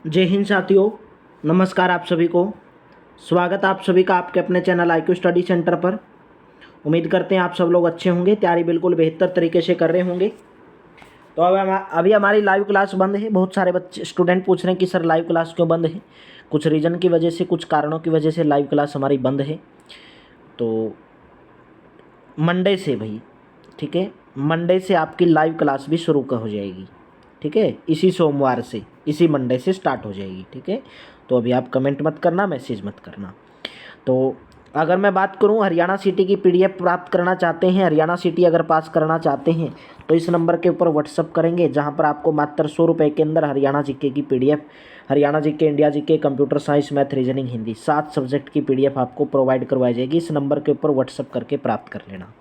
जय हिंद साथियों, नमस्कार आप सभी को। स्वागत आप सभी का आपके अपने चैनल IQ स्टडी सेंटर पर। उम्मीद करते हैं आप सब लोग अच्छे होंगे, तैयारी बिल्कुल बेहतर तरीके से कर रहे होंगे। तो अभी हमारी लाइव क्लास बंद है। बहुत सारे बच्चे स्टूडेंट पूछ रहे हैं कि सर लाइव क्लास क्यों बंद है। कुछ रीज़न की वजह से, कुछ कारणों की वजह से लाइव क्लास हमारी बंद है। तो मंडे से भाई, ठीक है, मंडे से आपकी लाइव क्लास भी शुरू हो जाएगी। ठीक है, इसी सोमवार से, इसी मंडे से स्टार्ट हो जाएगी। ठीक है, तो अभी आप कमेंट मत करना, मैसेज मत करना। तो अगर मैं बात करूं, हरियाणा सिटी की PDF प्राप्त करना चाहते हैं, हरियाणा सिटी अगर पास करना चाहते हैं तो इस नंबर के ऊपर व्हाट्सअप करेंगे, जहां पर आपको मात्र 100 रुपये के अंदर हरियाणा जीके की PDF, Haryana GK, India GK, computer science, math, reasoning, Hindi 7 subject की PDF आपको प्रोवाइड करवाई जाएगी। इस नंबर के ऊपर व्हाट्सअप करके प्राप्त कर लेना।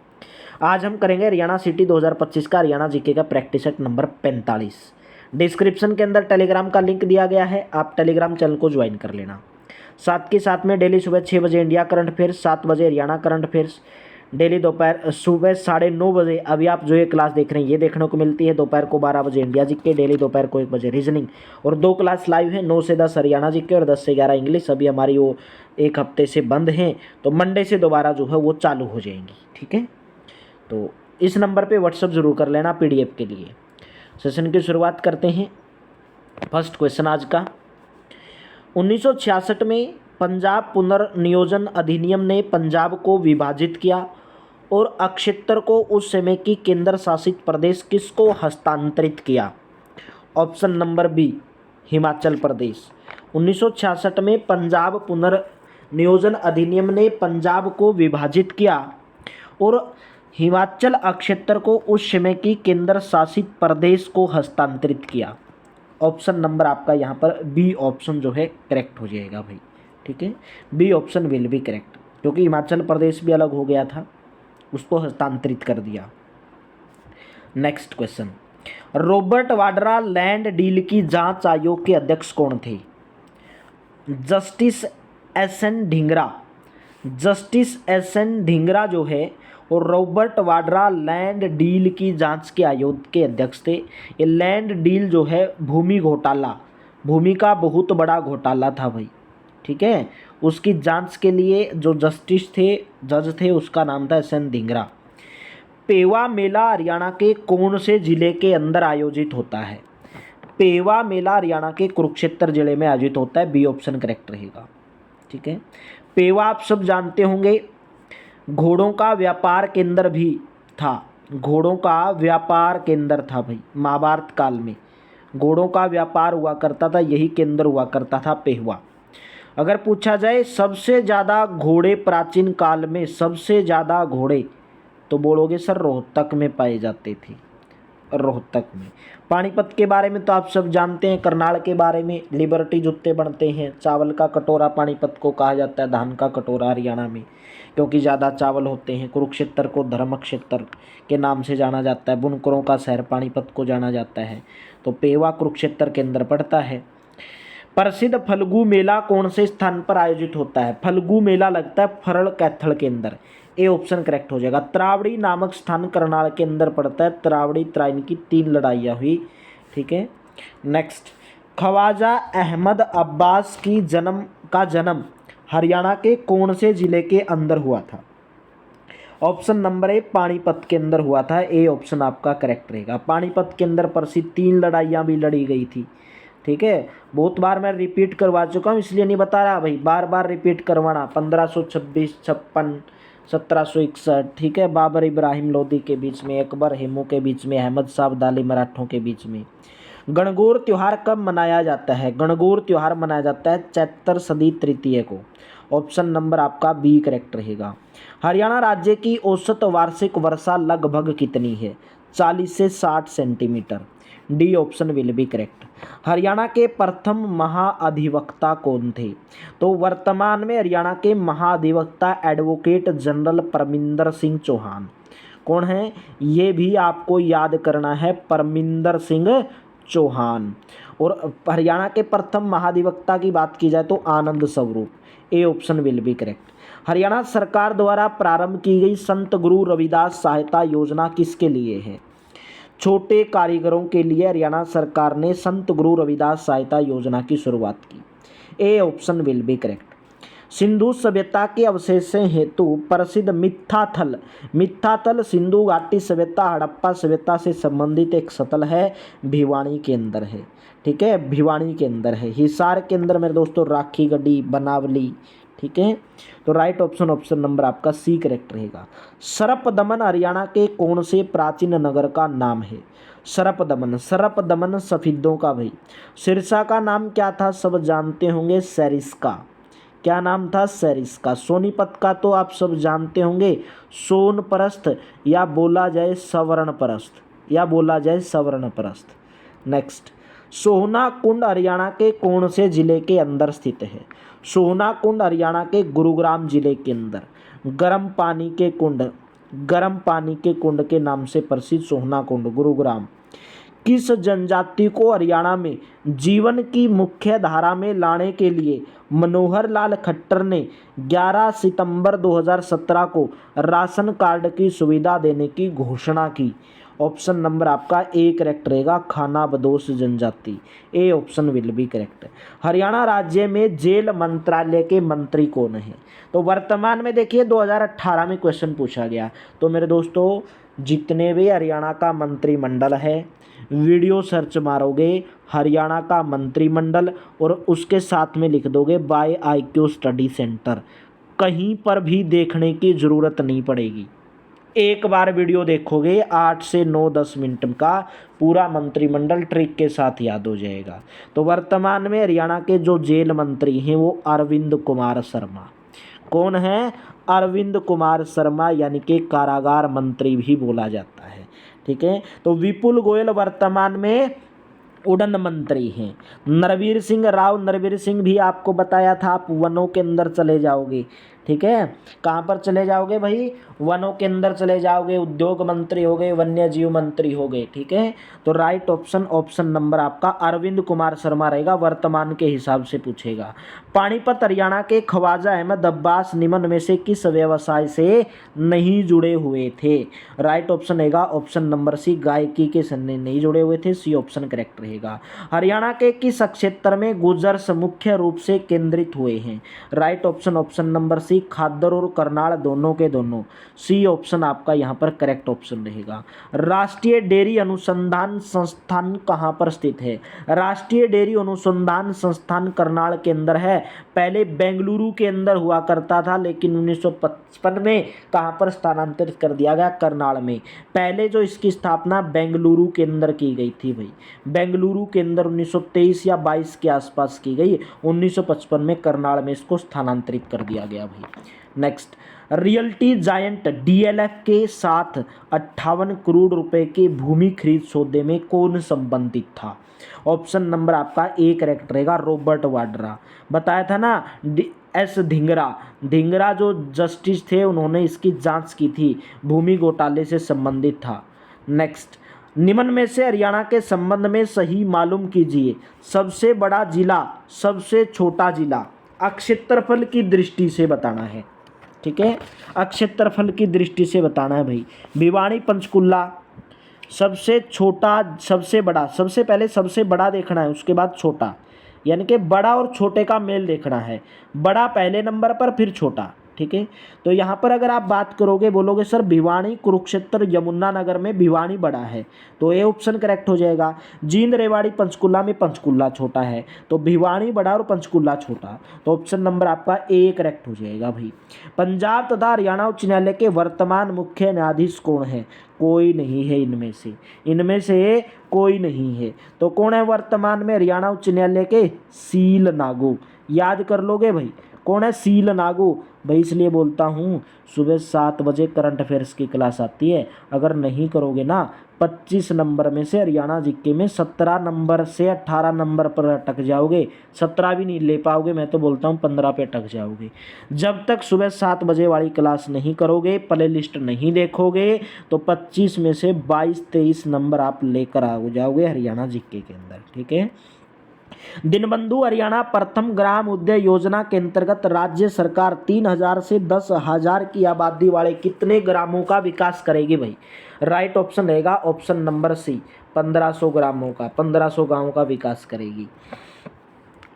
आज हम करेंगे हरियाणा सिटी 2025 का हरियाणा जीके का प्रैक्टिस सेट नंबर 45। डिस्क्रिप्शन के अंदर टेलीग्राम का लिंक दिया गया है, आप टेलीग्राम चैनल को ज्वाइन कर लेना। साथ के साथ में डेली सुबह 6 बजे इंडिया करंट अफेयर्स, 7 बजे हरियाणा करंट अफेयर्स, डेली दोपहर सुबह 9:30 बजे अभी आप जो ये क्लास देख रहे हैं ये देखने को मिलती है। दोपहर को 12 बजे इंडिया जीके, डेली दोपहर को 1 बजे रीजनिंग, और 2 क्लास लाइव है, 9 से 10 हरियाणा जीके और 10 से 11 इंग्लिश। अभी हमारी वो एक हफ्ते से बंद हैं, तो मंडे से दोबारा जो है वो चालू हो जाएंगी। ठीक है, तो इस नंबर पे व्हाट्सअप जरूर कर लेना PDF के लिए। सेशन की शुरुआत करते हैं। फर्स्ट क्वेश्चन आज का, 1966 में पंजाब पुनर्नियोजन अधिनियम ने पंजाब को विभाजित किया और अक्षेत्र को उस समय की केंद्र शासित प्रदेश किसको हस्तांतरित किया? Option number B, Himachal Pradesh. 1966 में पंजाब पुनर्नियोजन अधिनियम ने पंजाब को विभाजित किया और हिमाचल अक्षेत्र को उस समय की केंद्र शासित प्रदेश को हस्तांतरित किया। ऑप्शन नंबर आपका यहाँ पर बी ऑप्शन जो है करेक्ट हो जाएगा भाई। ठीक है, B option will be correct, क्योंकि हिमाचल प्रदेश भी अलग हो गया था, उसको हस्तांतरित कर दिया। Next question, Robert Vadra land deal की जांच आयोग के अध्यक्ष कौन थे? Justice SN Dhingra. Justice SN Dhingra जो है और रॉबर्ट वाड्रा लैंड डील की जांच के आयोग के अध्यक्ष थे। ये लैंड डील जो है भूमि घोटाला, भूमि का बहुत बड़ा घोटाला था भाई। ठीक है, उसकी जांच के लिए जो जस्टिस थे, जज थे, उसका नाम था SN ढींगरा। पेवा मेला हरियाणा के कौन से जिले के अंदर आयोजित होता है? पेवा मेला हरियाणा के कुरुक्षेत्र जिले में आयोजित होता है। बी ऑप्शन करेक्ट रहेगा। ठीक है, पेवा आप सब जानते होंगे घोड़ों का व्यापार केंद्र भी था, घोड़ों का व्यापार केंद्र था भाई। महाभारत काल में घोड़ों का व्यापार हुआ करता था, यही केंद्र हुआ करता था पेवा। अगर पूछा जाए सबसे ज़्यादा घोड़े प्राचीन काल में, सबसे ज़्यादा घोड़े, तो बोलोगे सर रोहतक में पाए जाते थे, रोहतक में। पानीपत के बारे में तो आप सब जानते हैं, करनाल के बारे में लिबर्टी जूते बनते हैं। चावल का कटोरा पानीपत को कहा जाता है, धान का कटोरा हरियाणा में, क्योंकि ज़्यादा चावल होते हैं। कुरुक्षेत्र को धर्म क्षेत्र के नाम से जाना जाता है, बुनकरों का शहर पानीपत को जाना जाता है। तो पेवा कुरुक्षेत्र के अंदर पड़ता है। प्रसिद्ध फल्गु मेला कौन से स्थान पर आयोजित होता है? फल्गु मेला लगता है फरल कैथल के अंदर। ए ऑप्शन करेक्ट हो जाएगा। त्रावड़ी नामक स्थान करनाल के अंदर पड़ता है। त्रावड़ी त्राइन की 3 लड़ाइयाँ हुई। ठीक है, नेक्स्ट, ख्वाजा अहमद अब्बास की जन्म हरियाणा के कौन से जिले के अंदर हुआ था? ऑप्शन नंबर ए, पानीपत के अंदर हुआ था। ए ऑप्शन आपका करेक्ट रहेगा। पानीपत के अंदर प्रसिद्ध 3 लड़ाइयाँ भी लड़ी गई थी। ठीक है, बहुत बार मैं रिपीट करवा चुका हूँ, इसलिए नहीं बता रहा भाई, बार बार रिपीट करवाना। 1526, 56, 1761, ठीक है, बाबर इब्राहिम लोदी के बीच में, अकबर हेमू के बीच में, अहमद शाह अब्दाली मराठों के बीच में। गणगौर त्यौहार कब मनाया जाता है? गणगौर त्यौहार मनाया जाता है चैत्र सदी तृतीय को। ऑप्शन नंबर आपका बी करेक्ट रहेगा। हरियाणा राज्य की औसत वार्षिक वर्षा लगभग कितनी है? 40 से 60 centimetre. D option will be correct. Haryana के प्रथम महाअधिवक्ता कौन थे? तो वर्तमान में हरियाणा के महाअधिवक्ता एडवोकेट जनरल परमिंदर सिंह चौहान। कौन है? ये भी आपको याद करना है, परमिंदर सिंह चौहान। और हरियाणा के प्रथम महाधिवक्ता की बात की जाए तो आनंद स्वरूप। ए option will be correct. Haryana सरकार द्वारा प्रारंभ की गई संत गुरु रविदास सहायता योजना किसके लिए है? छोटे कारीगरों के लिए हरियाणा सरकार ने संत गुरु रविदास सहायता योजना की शुरुआत की? ए option will be correct. Sindhu सभ्यता के अवशेष हेतु प्रसिद्ध मिथ्याथल सिंधु घाटी सभ्यता हड़प्पा सभ्यता से संबंधित एक स्थल है, भिवानी के अंदर है। ठीक है, भिवानी के अंदर है। हिसार के अंदर मेरे दोस्तों राखी गढ़ी, बनावली। ठीक है, तो राइट ऑप्शन नंबर आपका सी करेक्ट रहेगा। सरपदमन हरियाणा के कौन से प्राचीन नगर का नाम है? सरपदमन सफेदों का भाई। सिरसा का नाम क्या था? सब जानते होंगे, सरिस्का। क्या नाम था? सरिस्का। सोनीपत का तो आप सब जानते होंगे, सोनप्रस्थ या बोला जाए सवर्णप्रस्थ। नेक्स्ट, सोहना कुंड हरियाणा के कौन से जिले के अंदर स्थित है? सोहना कुंड हरियाणा के गुरुग्राम जिले के अंदर। गर्म पानी के कुंड के नाम से प्रसिद्ध सोहना कुंड, गुरुग्राम। किस जनजाति को हरियाणा में जीवन की मुख्य धारा में लाने के लिए मनोहर लाल खट्टर ने 11 सितंबर 2017 को राशन कार्ड की सुविधा देने की घोषणा की? ऑप्शन नंबर आपका ए करेक्ट रहेगा, खाना बदोश जनजाति। ए option will be correct. Haryana राज्य में जेल मंत्रालय के मंत्री कौन है? तो वर्तमान में देखिए 2018 में क्वेश्चन पूछा गया। तो मेरे दोस्तों जितने भी हरियाणा का मंत्रिमंडल है, वीडियो सर्च मारोगे हरियाणा का मंत्रिमंडल और उसके साथ में लिख दोगे बाय IQ स्टडी सेंटर, कहीं पर भी देखने की ज़रूरत नहीं पड़ेगी। एक बार वीडियो देखोगे 8 से 9-10 मिनट का पूरा मंत्रिमंडल ट्रिक के साथ याद हो जाएगा। तो वर्तमान में हरियाणा के जो जेल मंत्री हैं वो अरविंद कुमार शर्मा। कौन है? अरविंद कुमार शर्मा, यानी कि कारागार मंत्री भी बोला जाता है। ठीक है, तो विपुल गोयल वर्तमान में उड़न मंत्री हैं। नरवीर सिंह भी आपको बताया था, आप वनों के अंदर चले जाओगे। ठीक है, कहाँ पर चले जाओगे भाई? वनों के अंदर चले जाओगे, उद्योग मंत्री हो गए, वन्य जीव मंत्री हो गए। ठीक है, तो राइट ऑप्शन नंबर आपका अरविंद कुमार शर्मा रहेगा, वर्तमान के हिसाब से पूछेगा। पानीपत हरियाणा के ख्वाजा अहमद अब्बास निम्न में से किस व्यवसाय से नहीं जुड़े हुए थे? राइट ऑप्शन रहेगा ऑप्शन नंबर सी, गायकी के सन्ने नहीं जुड़े हुए थे। सी ऑप्शन करेक्ट रहेगा। हरियाणा के किस क्षेत्र में गुर्जर मुख्य रूप से केंद्रित हुए हैं? राइट ऑप्शन नंबर सी, खादर और करनाल दोनों के दोनों। सी ऑप्शन आपका यहाँ पर करेक्ट ऑप्शन रहेगा। राष्ट्रीय डेयरी अनुसंधान संस्थान कहाँ पर स्थित है? राष्ट्रीय डेयरी अनुसंधान संस्थान करनाल के अंदर है। पहले बेंगलुरु के अंदर हुआ करता था, लेकिन 1955 में कहाँ पर स्थानांतरित कर दिया गया? करनाल में। पहले जो इसकी स्थापना बेंगलुरु के अंदर की गई थी भाई, बेंगलुरु के अंदर 1923 या 22 के आसपास की गई। 1955 में करनाल में इसको स्थानांतरित कर दिया गया भाई। नेक्स्ट, रियल्टी जायंट DLF के साथ 58 करोड़ रुपए के भूमि खरीद सौदे में कौन संबंधित था? ऑप्शन नंबर आपका ए करेक्ट रहेगा, रॉबर्ट वाड्रा। बताया था ना, S धिंगरा जो जस्टिस थे उन्होंने इसकी जांच की थी, भूमि घोटाले से संबंधित था। नेक्स्ट, निम्न में से हरियाणा के संबंध में सही मालूम कीजिए। सबसे बड़ा जिला, सबसे छोटा जिला, क्षेत्रफल की दृष्टि से बताना है। ठीक है, क्षेत्रफल की दृष्टि से बताना है भाई। भिवानी, पंचकुला। सबसे छोटा, सबसे बड़ा, सबसे पहले सबसे बड़ा देखना है, उसके बाद छोटा, यानी कि बड़ा और छोटे का मेल देखना है। बड़ा पहले नंबर पर, फिर छोटा। ठीक है, तो यहाँ पर अगर आप बात करोगे, बोलोगे सर भिवानी, कुरुक्षेत्र, यमुनानगर में भिवानी बड़ा है, तो ये ऑप्शन करेक्ट हो जाएगा। जींद, रेवाड़ी, पंचकुला में पंचकुला छोटा है, तो भिवानी बड़ा और पंचकुला छोटा, तो ऑप्शन नंबर आपका ए करेक्ट हो जाएगा भाई। पंजाब तथा हरियाणा उच्च न्यायालय के वर्तमान मुख्य न्यायाधीश कौन है? कोई नहीं है इनमें से कोई नहीं है। तो कौन है वर्तमान में हरियाणा उच्च न्यायालय के? सील नागू। याद कर लोगे भाई, कौन है? सील नागू भाई। इसलिए बोलता हूँ सुबह 7 बजे करंट अफेयर्स की क्लास आती है, अगर नहीं करोगे ना 25 नंबर में से हरियाणा जीके में 17 नंबर से 18 नंबर पर अटक जाओगे। 17 भी नहीं ले पाओगे, मैं तो बोलता हूँ 15 पे अटक जाओगे। जब तक सुबह 7 बजे वाली क्लास नहीं करोगे, प्ले लिस्ट नहीं देखोगे, तो 25 में से 22-23 नंबर आप लेकर आ जाओगे हरियाणा जीके के अंदर। ठीक है, दीनबंधु हरियाणा प्रथम ग्राम उद्योग योजना के अंतर्गत राज्य सरकार 3,000 से 10,000 की आबादी वाले कितने ग्रामों का विकास करेगी भाई? राइट ऑप्शन रहेगा ऑप्शन नंबर सी, 1500 ग्रामों का, 1500 गांवों का विकास करेगी।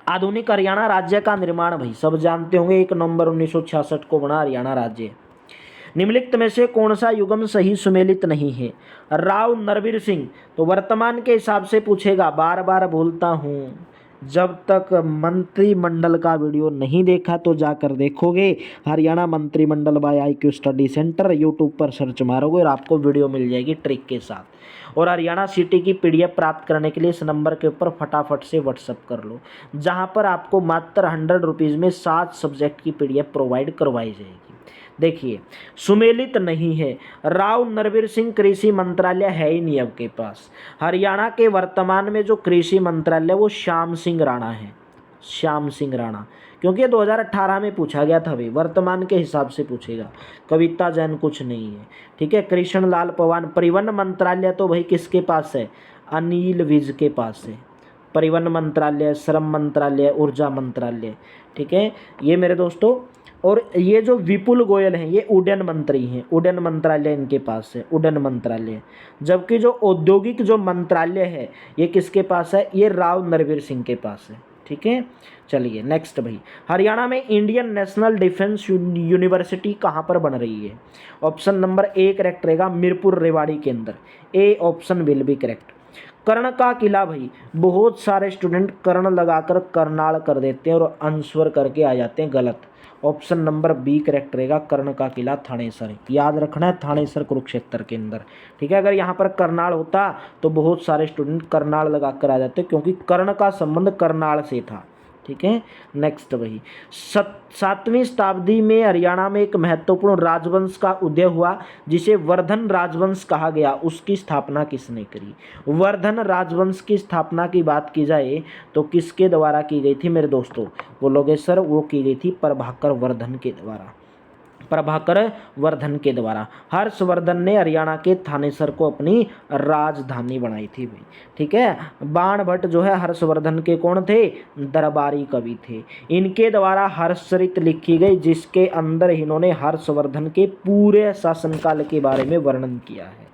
आधुनिक हरियाणा राज्य का निर्माण भाई सब जानते होंगे, 1 नवंबर 1966 को बना हरियाणा राज्य। निम्नलिखित में से कौन सा युग्म सही सुमेलित नहीं है? राव नरवीर सिंह, तो वर्तमान के हिसाब से पूछेगा, बार बार बोलता हूँ, जब तक मंत्रिमंडल का वीडियो नहीं देखा तो जाकर देखोगे। हरियाणा मंत्रिमंडल by IQ study centre YouTube पर सर्च मारोगे और आपको वीडियो मिल जाएगी ट्रिक के साथ। और हरियाणा सिटी की PDF प्राप्त करने के लिए इस नंबर के ऊपर फटाफट से व्हाट्सअप कर लो, जहाँ पर आपको मात्र 100 रुपीज़ में 7 सब्जेक्ट की PDF प्रोवाइड करवाई जाएगी। देखिए, सुमेलित नहीं है, राव नरवीर सिंह कृषि मंत्रालय है ही नहीं आपके पास। हरियाणा के वर्तमान में जो कृषि मंत्रालय वो श्याम सिंह राणा है, श्याम सिंह राणा, क्योंकि 2018 में पूछा गया था भाई, वर्तमान के हिसाब से पूछेगा। कविता जैन कुछ नहीं है, ठीक है। कृष्ण लाल पवार। परिवहन मंत्रालय तो भाई किसके पास है? अनिल विज के पास है। परिवहन मंत्रालय, श्रम मंत्रालय, ऊर्जा मंत्रालय, ठीक है ये मेरे दोस्तों। और ये जो विपुल गोयल हैं ये उड्डयन मंत्री हैं, उड्डयन मंत्रालय इनके पास है, उड्डयन मंत्रालय। जबकि जो औद्योगिक जो मंत्रालय है ये किसके पास है? ये राव नरवीर सिंह के पास है, ठीक है। चलिए नेक्स्ट भाई, हरियाणा में इंडियन नेशनल डिफेंस यूनिवर्सिटी कहाँ पर बन रही है? ऑप्शन नंबर ए करेक्ट रहेगा, मीरपुर रेवाड़ी के अंदर। A option will be correct. Karna का किला भाई, बहुत सारे स्टूडेंट कर्ण लगाकर करनाल कर देते हैं और आंसर करके आ जाते हैं गलत। ऑप्शन नंबर बी करेक्ट रहेगा, कर्ण का किला थानेसर। याद रखना है, थानेसर कुरुक्षेत्र के अंदर, ठीक है। अगर यहाँ पर करनाल होता तो बहुत सारे स्टूडेंट करनाल लगाकर आ जाते, क्योंकि कर्ण का संबंध करनाल से था, ठीक है। नेक्स्ट भाई, 7वीं शताब्दी में हरियाणा में एक महत्वपूर्ण राजवंश का उदय हुआ जिसे वर्धन राजवंश कहा गया, उसकी स्थापना किसने करी? वर्धन राजवंश की स्थापना की बात की जाए तो किसके द्वारा की गई थी मेरे दोस्तों? बोलोगे सर वो की गई थी प्रभाकर वर्धन के द्वारा, प्रभाकर वर्धन के द्वारा। हर्षवर्धन ने हरियाणा के थानेसर को अपनी राजधानी बनाई थी भाई, ठीक है। बाण भट्ट जो है हर्षवर्धन के कौन थे? दरबारी कवि थे। इनके द्वारा हर्षचरित लिखी गई, जिसके अंदर इन्होंने हर्षवर्धन के पूरे शासनकाल के बारे में वर्णन किया है।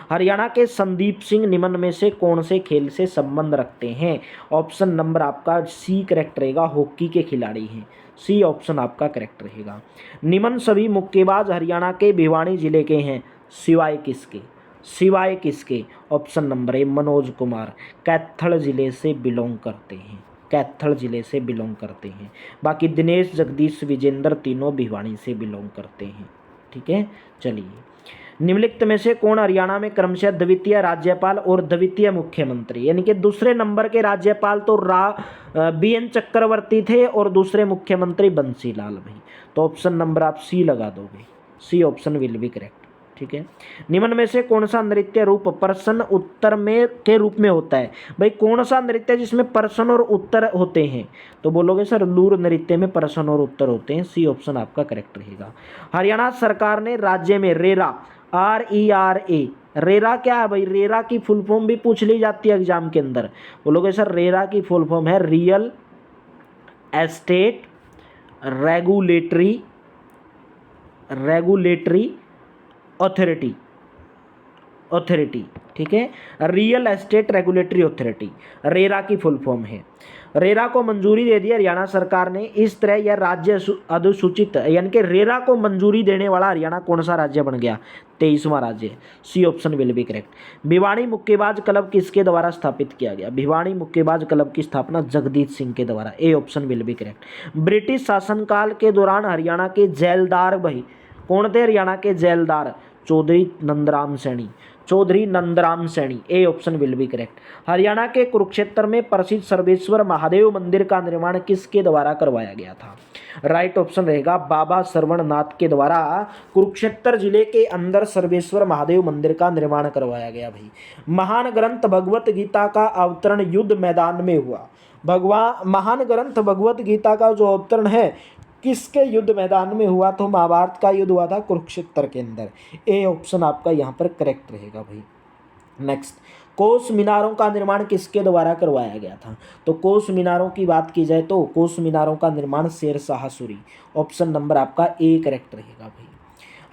हरियाणा के संदीप सिंह निम्न में से कौन से खेल से संबंध रखते हैं? ऑप्शन नंबर आपका सी करेक्ट रहेगा, हॉकी के खिलाड़ी हैं। सी ऑप्शन आपका करेक्ट रहेगा। निम्न सभी मुक्केबाज हरियाणा के भिवानी जिले के हैं, सिवाय किसके? सिवाय किसके? Option number A Manoj Kumar, Kaithal जिले से बिलोंग करते हैं, कैथल जिले से बिलोंग करते हैं। बाकी दिनेश, जगदीश, विजेंद्र तीनों भिवानी से बिलोंग करते हैं, ठीक है। चलिए, निम्नलिखित में से कौन हरियाणा में क्रमशः द्वितीय राज्यपाल और द्वितीय मुख्यमंत्री, यानी कि दूसरे नंबर के राज्यपाल तो BN चक्रवर्ती थे और दूसरे मुख्यमंत्री बंसीलाल भाई। तो ऑप्शन नंबर आप सी लगा दोगे, C option will be correct, ठीक है। निम्न में से कौन सा नृत्य रूप प्रश्न उत्तर में के रूप में होता है? भाई कौन सा नृत्य जिसमें प्रश्न और उत्तर होते हैं? तो बोलोगे सर लूर नृत्य में प्रश्न और उत्तर होते हैं। सी ऑप्शन आपका करेक्ट रहेगा। हरियाणा सरकार ने राज्य में रेरा, RERA, रेरा क्या है भाई? रेरा की फुल फॉर्म भी पूछ ली जाती है एग्जाम के अंदर। बोलोगे सर रेरा की फुल फॉर्म है रियल एस्टेट रेगुलेटरी अथॉरिटी, ठीक है। Real estate regulatory authority RERA की फुल फॉर्म है। रेरा को मंजूरी दे दी हरियाणा सरकार ने। इस तरह यह राज्य अधिसूचित, यानी कि रेरा को मंजूरी देने वाला हरियाणा कौन सा राज्य बन गया? 23वां राज्य। C option will be correct. Bhiwani मुक्केबाज क्लब किसके द्वारा स्थापित किया गया? भिवानी मुक्केबाज क्लब की स्थापना जगदीश सिंह के द्वारा। ए option will be correct. British शासनकाल के दौरान हरियाणा के जेलदार भाई कौन थे? हरियाणा के जेलदार Chaudhary Nandram Saini, Chaudhary Nandram Saini. A option will be correct. Haryana के कुरुक्षेत्र में प्रसिद्ध सर्वेश्वर महादेव मंदिर का निर्माण किसके द्वारा करवाया गया था? राइट ऑप्शन रहेगा बाबा श्रवणनाथ के द्वारा कुरुक्षेत्र जिले के अंदर सर्वेश्वर महादेव मंदिर का निर्माण करवाया गया भाई। महान ग्रंथ भगवत गीता का अवतरण युद्ध मैदान में हुआ। महान ग्रंथ भगवत गीता का जो अवतरण है किसके युद्ध मैदान में हुआ? तो महाभारत का युद्ध हुआ था कुरुक्षेत्र के अंदर। ए ऑप्शन आपका यहाँ पर करेक्ट रहेगा भाई। नेक्स्ट, कोस मीनारों का निर्माण किसके द्वारा करवाया गया था? तो कोस मीनारों की बात की जाए तो कोस मीनारों का निर्माण शेर शाह सूरी, ऑप्शन नंबर आपका ए करेक्ट रहेगा भाई।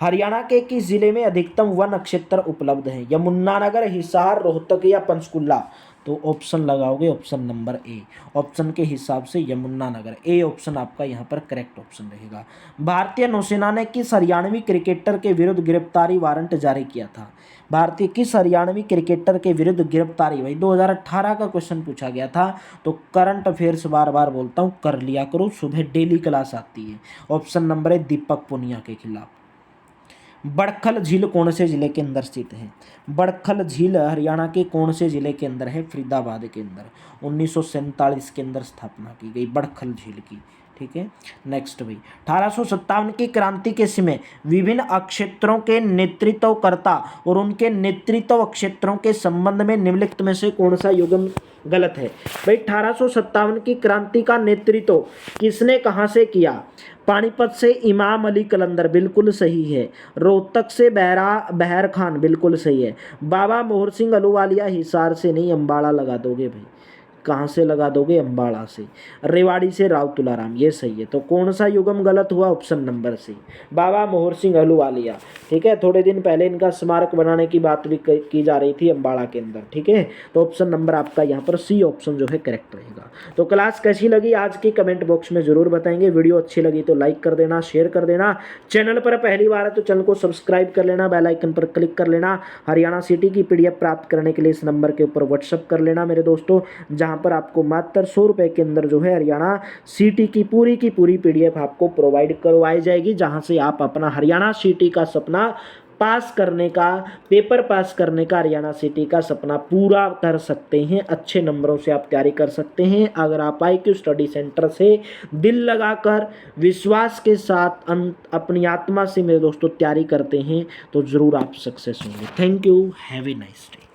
हरियाणा के किस जिले में अधिकतम वन क्षेत्र उपलब्ध है? यमुनानगर, हिसार, रोहतक या पंचकुला? तो ऑप्शन लगाओगे ऑप्शन नंबर ए, ऑप्शन के हिसाब से यमुनानगर, ए ऑप्शन आपका यहाँ पर करेक्ट ऑप्शन रहेगा। भारतीय नौसेना ने किस हरियाणवी क्रिकेटर के विरुद्ध गिरफ्तारी वारंट जारी किया था? भारतीय किस हरियाणवी क्रिकेटर के विरुद्ध गिरफ्तारी, भाई 2018 का क्वेश्चन पूछा गया था, तो करंट अफेयर्स बार बार बोलता हूँ कर लिया करो, सुबह डेली क्लास आती है। ऑप्शन नंबर है दीपक पुनिया के खिलाफ। बड़खल झील कौन से जिले के अंदर स्थित है? बड़खल झील हरियाणा के कौन से जिले के अंदर है? फरीदाबाद के अंदर। 1947 के अंदर स्थापना की गई बड़खल झील की, ठीक है। नेक्स्ट भाई, 1857 की क्रांति के समय विभिन्न अक्षेत्रों के नेतृत्वकर्ता और उनके नेतृत्व क्षेत्रों के संबंध में निम्नलिखित में से कौन सा युग्म गलत है? भाई 1857 की क्रांति का नेतृत्व किसने कहां से किया? पानीपत से इमाम अली कलंदर, बिल्कुल सही है। रोहतक से बहर खान, बिल्कुल सही है। बाबा मोहर सिंह अहलूवालिया, हिसार से नहीं, अम्बाड़ा लगा दोगे भाई। कहाँ से लगा दोगे? अम्बाड़ा से। रेवाड़ी से राव तुलाराम, ये सही है। तो कौन सा युग्म गलत हुआ? ऑप्शन नंबर सी, बाबा मोहर सिंह अहलूवालिया, ठीक है। थोड़े दिन पहले इनका स्मारक बनाने की बात भी की जा रही थी अम्बाड़ा के अंदर, ठीक है। तो ऑप्शन नंबर आपका यहाँ पर सी ऑप्शन जो है करेक्ट रहेगा। तो क्लास कैसी लगी आज की कमेंट बॉक्स में जरूर बताएंगे। वीडियो अच्छी लगी तो लाइक कर देना, शेयर कर देना। चैनल पर पहली बार है तो चैनल को सब्सक्राइब कर लेना, बेल आइकन पर क्लिक कर लेना। हरियाणा सिटी की PDF प्राप्त करने के लिए इस नंबर के ऊपर व्हाट्सअप कर लेना मेरे दोस्तों, जहाँ पर आपको मात्र 100 रुपए के अंदर जो है हरियाणा सिटी की पूरी PDF आपको प्रोवाइड करवाई जाएगी, जहां से आप अपना हरियाणा सिटी का सपना पास करने का, पेपर पास करने का, हरियाणा सिटी का सपना पूरा कर सकते हैं। अच्छे नंबरों से आप तैयारी कर सकते हैं अगर आप IQ स्टडी सेंटर से दिल लगाकर विश्वास के साथ अपनी आत्मा से मेरे दोस्तों तैयारी करते हैं तो जरूर आप सक्सेस होंगे। Thank you, have a nice day.